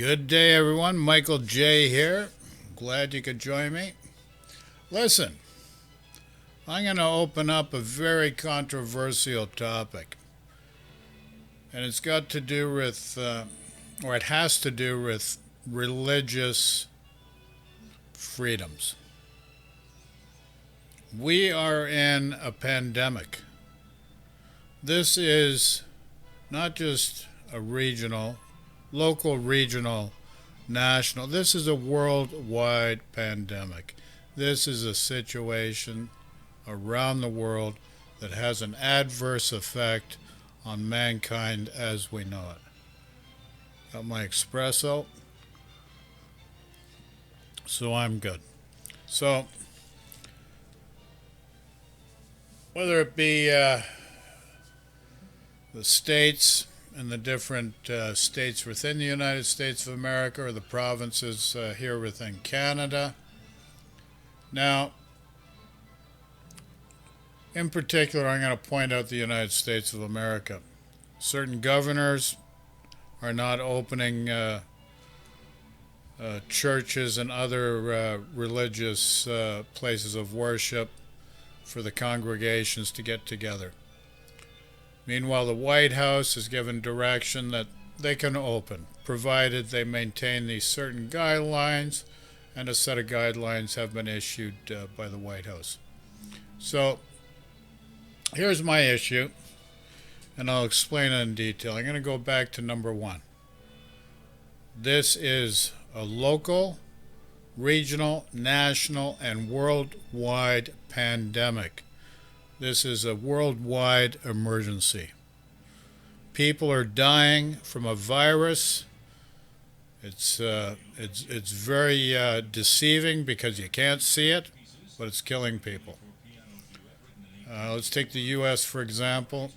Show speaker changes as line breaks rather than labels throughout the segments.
Good day, everyone. Michael J. here. Glad you could join me. Listen, I'm going to open up a very controversial topic, and it's got to do with, or it has to do with religious freedoms. We are in a pandemic. This is not just a local, regional, national. This is a worldwide pandemic. This is a situation around the world that has an adverse effect on mankind as we know it. Got my espresso, so I'm good. So, whether it be the states and the different states within the United States of America or the provinces here within Canada. Now, in particular, I'm going to point out the United States of America. Certain governors are not opening churches and other religious places of worship for the congregations to get together. Meanwhile, the White House has given direction that they can open, provided they maintain these certain guidelines, and a set of guidelines have been issued by the White House. So, here's my issue, and I'll explain it in detail. I'm going to go back to number one. This is a local, regional, national, and worldwide pandemic. This is a worldwide emergency. People are dying from a virus. It's very deceiving because you can't see it, but it's killing people. Let's take the U.S. for example.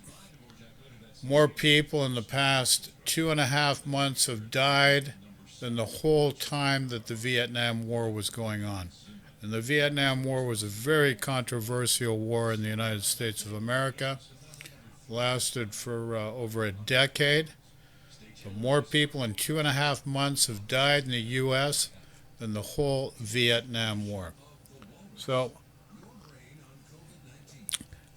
More people in the past 2.5 months have died than the whole time that the Vietnam War was going on. And the Vietnam War was a very controversial war in the United States of America. Lasted for over a decade. But more people in 2.5 months have died in the U.S. than the whole Vietnam War. So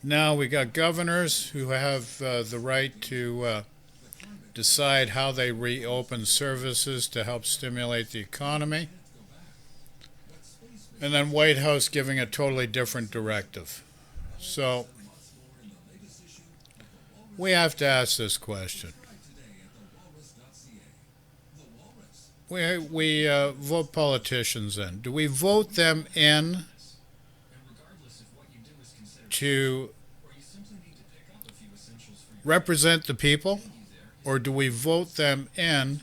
now we got governors who have the right to decide how they reopen services to help stimulate the economy. And then White House giving a totally different directive. So we have to ask this question. We vote politicians in. Do we vote them in to represent the people, or do we vote them in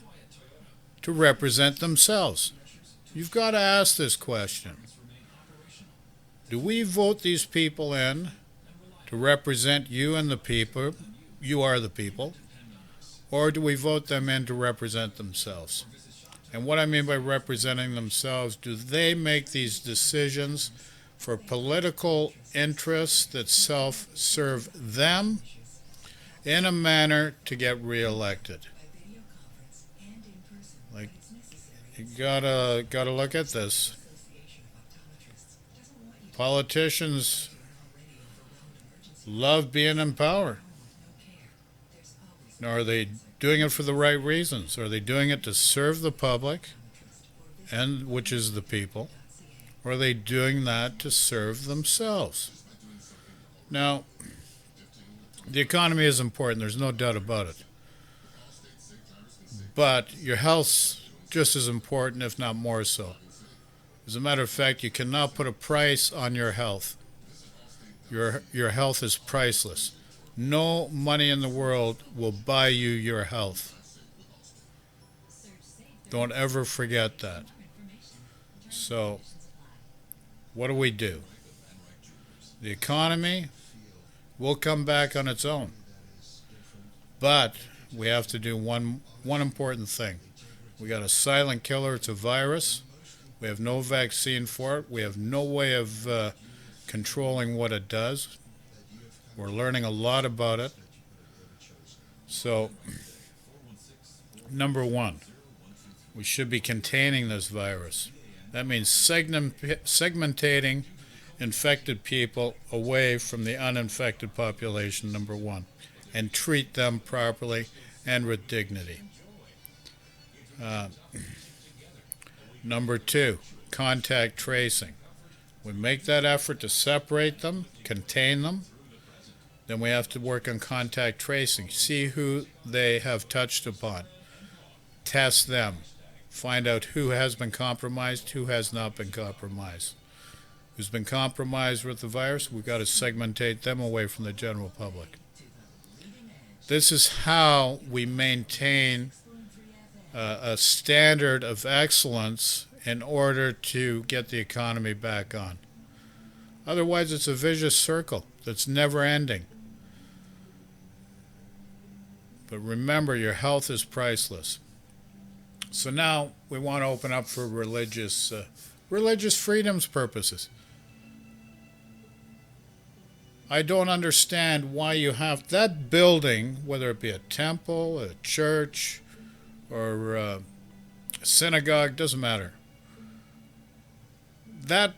to represent themselves? You've got to ask this question. Do we vote these people in to represent you and the people, you are the people, or do we vote them in to represent themselves? And what I mean by representing themselves, do they make these decisions for political interests that self-serve them in a manner to get reelected? Like, you gotta look at this. Politicians love being in power. Now, are they doing it for the right reasons? Are they doing it to serve the public, and which is the people? Or are they doing that to serve themselves? Now, the economy is important. There's no doubt about it. But your health's just as important, if not more so. As a matter of fact, you cannot put a price on your health. Your health is priceless. No money in the world will buy you your health. Don't ever forget that. So, what do? The economy will come back on its own. But we have to do one important thing. We got a silent killer. It's a virus. We have no vaccine for it. We have no way of controlling what it does. We're learning a lot about it. So, number one, We should be containing this virus. That means segmentating infected people away from the uninfected population, number one, and treat them properly and with dignity. Uh, Number two, contact tracing. We make that effort to separate them, contain them, then we have to work on contact tracing. See who they have touched upon. Test them. Find out who has been compromised, who has not been compromised. Who's been compromised with the virus, we've got to segmentate them away from the general public. This is how we maintain a standard of excellence in order to get the economy back on. Otherwise, it's a vicious circle that's never ending. But remember, your health is priceless. So now we want to open up for religious freedoms purposes. I don't understand why you have that building, whether it be a temple, a church, or a synagogue, doesn't matter. That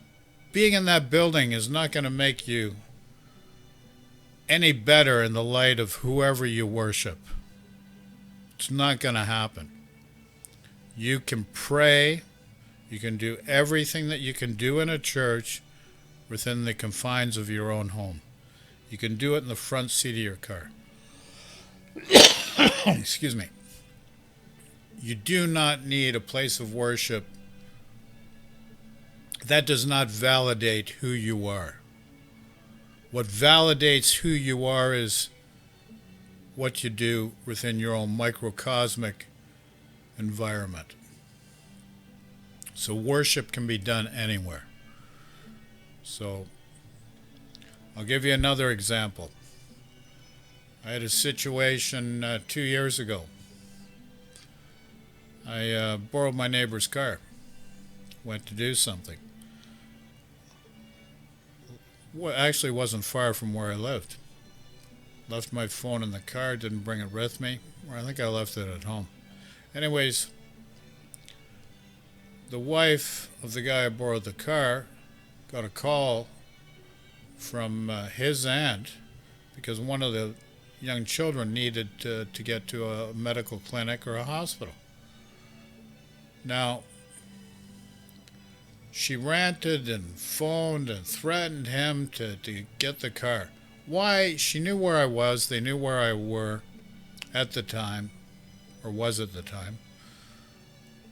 being in that building is not going to make you any better in the light of whoever you worship. It's not going to happen. You can pray, you can do everything that you can do in a church within the confines of your own home. You can do it in the front seat of your car. Excuse me. You do not need a place of worship. That does not validate who you are. What validates who you are is what you do within your own microcosmic environment. So worship can be done anywhere. So I'll give you another example. I had a situation 2 years ago. I borrowed my neighbor's car. Went to do something. Well, actually wasn't far from where I lived. Left my phone in the car, didn't bring it with me. Or I think I left it at home. Anyways, the wife of the guy I borrowed the car got a call from his aunt because one of the young children needed to get to a medical clinic or a hospital. Now, she ranted and phoned and threatened him to get the car. Why? She knew where I was. They knew where I were at the time, or was at the time.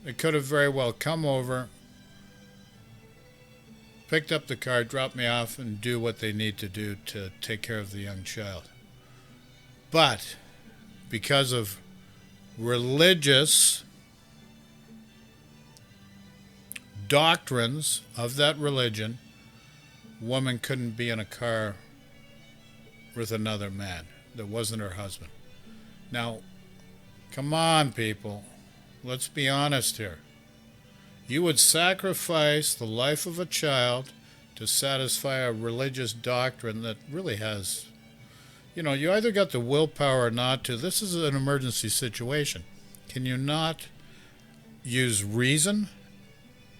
They could have very well come over, picked up the car, dropped me off, and do what they need to do to take care of the young child. But because of religious doctrines of that religion, woman couldn't be in a car with another man that wasn't her husband. Now, come on, people. Let's be honest here. You would sacrifice the life of a child to satisfy a religious doctrine that really has, you either got the willpower or not to. This is an emergency situation. Can you not use reason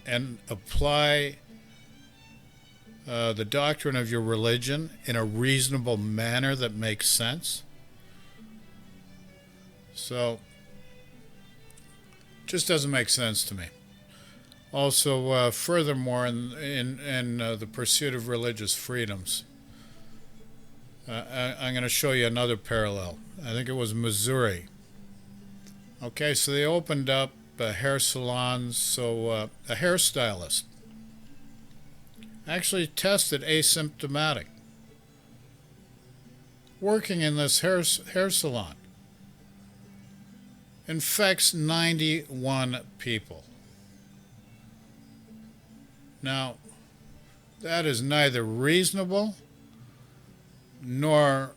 and apply the doctrine of your religion in a reasonable manner that makes sense? So, just doesn't make sense to me. Also, furthermore, in the pursuit of religious freedoms, I'm going to show you another parallel. I think it was Missouri. Okay, so they opened up hair salons, so a hairstylist actually tested asymptomatic, working in this hair salon, infects 91 people. Now, that is neither reasonable nor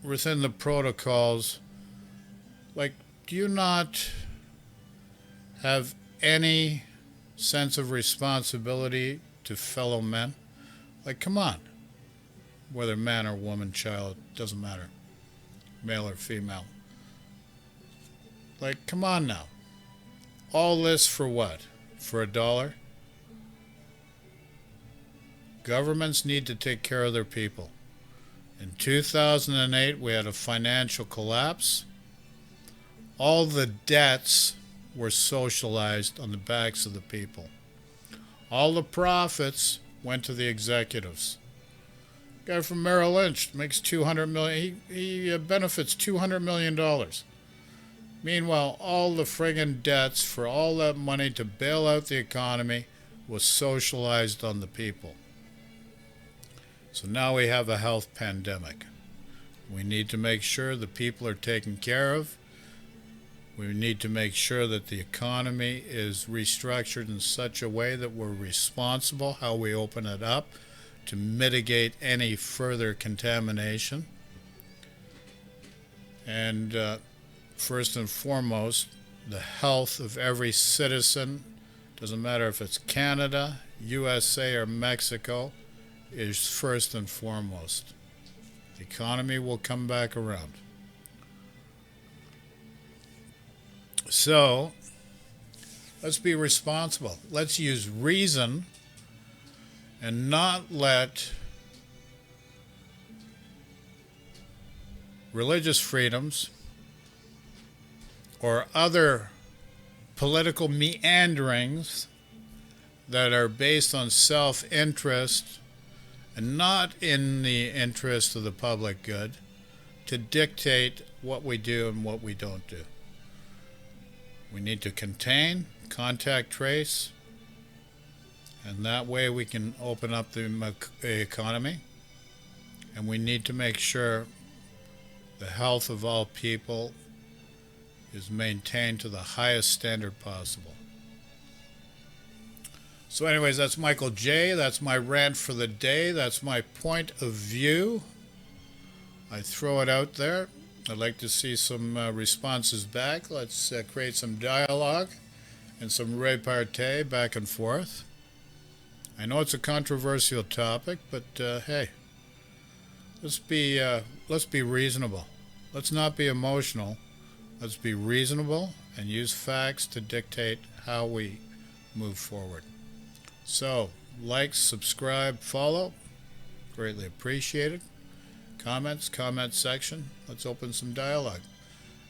within the protocols. Like, do you not have any sense of responsibility to fellow men? Like, come on. Whether man or woman, child, doesn't matter. Male or female. Like, come on now. All this for what? For $1? Governments need to take care of their people. In 2008, we had a financial collapse. All the debts were socialized on the backs of the people. All the profits went to the executives. Guy from Merrill Lynch makes $200 million. He benefits $200 million. Meanwhile, all the friggin' debts for all that money to bail out the economy was socialized on the people. So now we have a health pandemic. We need to make sure the people are taken care of. We need to make sure that the economy is restructured in such a way that we're responsible how we open it up to mitigate any further contamination. And first and foremost, the health of every citizen, doesn't matter if it's Canada, USA, or Mexico, is first and foremost. The economy will come back around. So, let's be responsible. Let's use reason and not let religious freedoms or other political meanderings that are based on self-interest and not in the interest of the public good to dictate what we do and what we don't do. We need to contain, contact trace, and that way we can open up the economy. And we need to make sure the health of all people is maintained to the highest standard possible. So anyways, that's Michael J. That's my rant for the day. That's my point of view. I throw it out there. I'd like to see some responses back. Let's create some dialogue and some repartee back and forth. I know it's a controversial topic, but hey, let's be reasonable. Let's not be emotional. Let's be reasonable and use facts to dictate how we move forward. So, like, subscribe, follow. Greatly appreciated. Comments, comment section. Let's open some dialogue.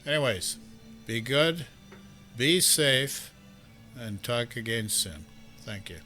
Anyways, be good, be safe, and talk again soon. Thank you.